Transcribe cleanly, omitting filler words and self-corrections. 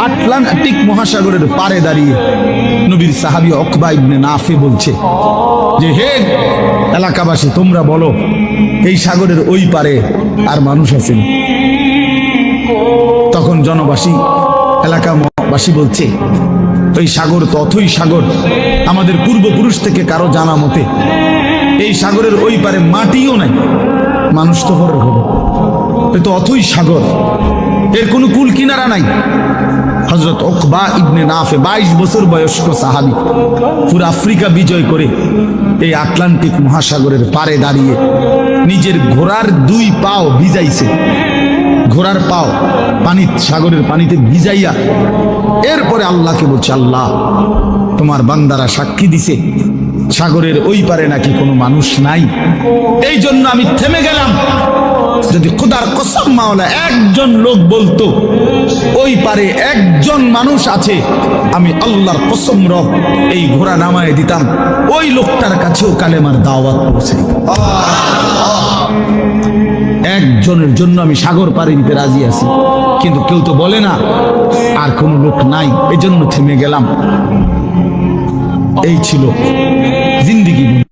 Atlantic মহাসাগরের পারে দাঁড়িয়ে নবীর সাহাবী উকবা ইবনে নাফি বলছে যে, হে এলাকাবাসী, তোমরা বলো এই সাগরের ওই পারে আর মানুষ আছেন? তখন জনবাসী, এলাকাবাসী বলছে, ওই সাগর তো অথই সাগর, আমাদের পূর্বপুরুষ থেকে কারো জানা মতে এই সাগরের ওই পারে মাটিও নাই, মানুষ তো পরে হবে, এ তো অথই সাগর, এর কোনো কুল কিনারা নাই। হযরত উকবা ইবনে নাফি 22 বছর বয়স্ক সাহাবী, পুরো আফ্রিকা বিজয় করে এই আটলান্টিক মহাসাগরের পারে দাঁড়িয়ে নিজের ঘোড়ার 2 পাও ভিজাইছে, ঘোড়ার পাও সাগরের পানিতে ভিজাইয়া এরপরে আল্লাহকে বলছে, আল্লাহ তোমার বান্দারা সাক্ষী দিছে সাগরের ওই পারে নাকি কোনো মানুষ নাই, এই জন্য আমি থেমে গেলাম। যদি খোদার কসম মাওলা একজন লোক বলতো ওই পারে একজন মানুষ আছে, আমি আল্লাহর কসম রব এই ঘোড়া নামায় দিতাম, ওই লোকটার কাছেও কালেমার দাওয়াত পৌঁছাই। একজনের জন্য আমি সাগর পাড়ি দিতে রাজি আছি, কিন্তু কেউ তো বলে না আর কোনো লোক নাই, এজন্য থেমে গেলাম। এই ছিল জিন্দেগি।